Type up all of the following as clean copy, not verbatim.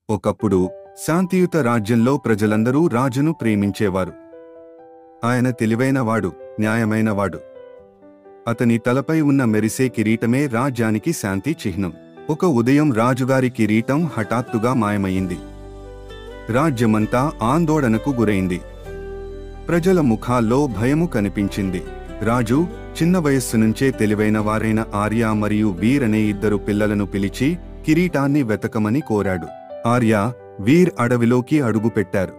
ఒకప్పుడు శాంతియుత రాజ్యంలో ప్రజలందరూ రాజును ప్రేమించేవారు. ఆయన తెలివైనవాడు, న్యాయమైనవాడు. అతని తలపై ఉన్న మెరిసే కిరీటమే రాజ్యానికి శాంతి చిహ్నం. ఒక ఉదయం రాజుగారి కిరీటం హఠాత్తుగా మాయమయ్యింది. రాజ్యమంతా ఆందోళనకు గురైంది. ప్రజల ముఖాల్లో భయము కనిపించింది. రాజు చిన్న వయస్సు నుంచే తెలివైన వారైన ఆర్య మరియు వీర్ అనే ఇద్దరు పిల్లలను పిలిచి కిరీటాన్ని వెతకమని కోరాడు. ఆర్య, వీర్ అడవిలోకి అడుగుపెట్టారు.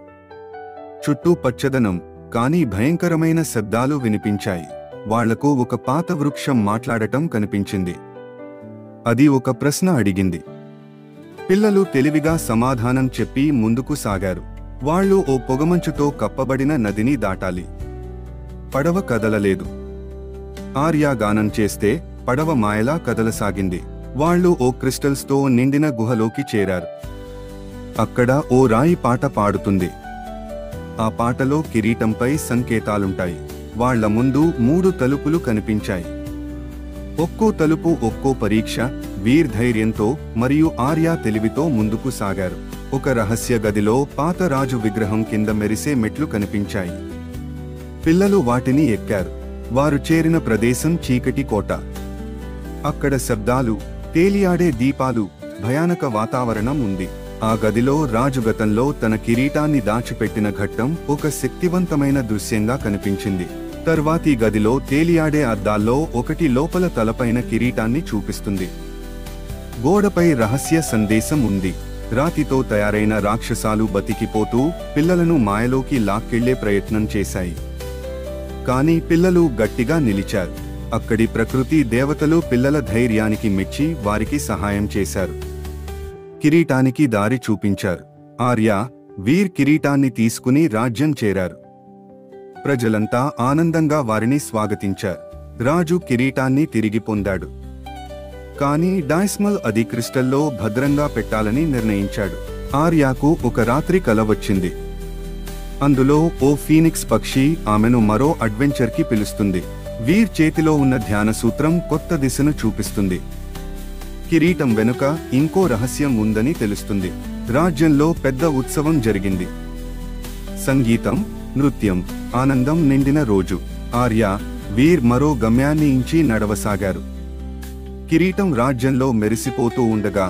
చుట్టూ పచ్చదనం, కానీ భయంకరమైన శబ్దాలు వినిపించాయి. వాళ్లకు ఒక పాత వృక్షం మాట్లాడటం కనిపించింది. అది ఒక ప్రశ్న అడిగింది. పిల్లలు తెలివిగా సమాధానం చెప్పి ముందుకు సాగారు. వాళ్ళు ఓ పొగమంచుతో కప్పబడిన నదిని దాటాలి. పడవ కదలలేదు. ఆర్య గానం చేస్తే పడవ మాయలా కదలసాగింది. వాళ్ళు ఓ క్రిస్టల్స్తో నిండిన గుహలోకి చేరారు. అక్కడ ఓ రాయి పాట పాడుతుంది. ఆ పాటలో కిరీటంపై సంకేతాలుంటాయి. వాళ్ల ముందు 3 తలుపులు కనిపించాయి. ఒక్కో తలుపు ఒక్కో పరీక్ష. వీర్ ధైర్యంతో మరియు ఆర్య తెలివితో ముందుకు సాగారు. ఒక రహస్య గదిలో పాత రాజు విగ్రహం కింద మెరిసే మెట్లు కనిపించాయి. పిల్లలు వాటిని ఎక్కారు. వారు చేరిన ప్రదేశం చీకటి కోట. అక్కడ శబ్దాలు, తేలియాడే దీపాలు, భయానక వాతావరణం ఉంది. ఆ గదిలో రాజు గతంలో తన కిరీటాన్ని దాచిపెట్టిన ఘట్టం ఒక శక్తివంతమైన దృశ్యంగా కనిపించింది. తర్వాతి గదిలో తేలియాడే అద్దాల్లో ఒకటి లోపల తలపైన కిరీటాన్ని చూపిస్తుంది. గోడపై రహస్య సందేశం ఉంది. రాతితో తయారైన రాక్షసాలు బతికిపోతూ పిల్లలను మాయలోకి లాక్కెళ్లే ప్రయత్నం చేశాయి. కానీ పిల్లలు గట్టిగా నిలిచారు. అక్కడి ప్రకృతి దేవతలు పిల్లల ధైర్యానికి మెచ్చి వారికి సహాయం చేశారు. కిరీటానికి దారి చూపించారు. ఆర్య, వీర్ కిరీటాన్ని తీసుకుని రాజ్యం చేరారు. ప్రజలంతా ఆనందంగా వారిని స్వాగతించారు. రాజు కిరీటాన్ని తిరిగి పొందాడు. కానీ డైస్మల్ అది క్రిస్టల్లో భద్రంగా పెట్టాలని నిర్ణయించాడు. ఆర్యాకు ఒక రాత్రి కల వచ్చింది. అందులో ఓ ఫీనిక్స్ పక్షి ఆమెను మరో అడ్వెంచర్కి పిలుస్తుంది. వీర్ చేతిలో ఉన్న ధ్యాన సూత్రం కొత్త దిశను చూపిస్తుంది. కిరీటం వెనుక ఇంకో రహస్యం ఉందని తెలుస్తుంది. రాజ్యంలో పెద్ద ఉత్సవం జరిగింది. సంగీతం, నృత్యం, ఆనందం నిండిన రోజు. ఆర్య, వీర్ మరో గమ్యాన్ని ఇంచి నడవసాగారు. కిరీటం రాజ్యంలో మెరిసిపోతూ ఉండగా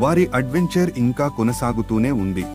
వారి అడ్వెంచర్ ఇంకా కొనసాగుతూనే ఉంది.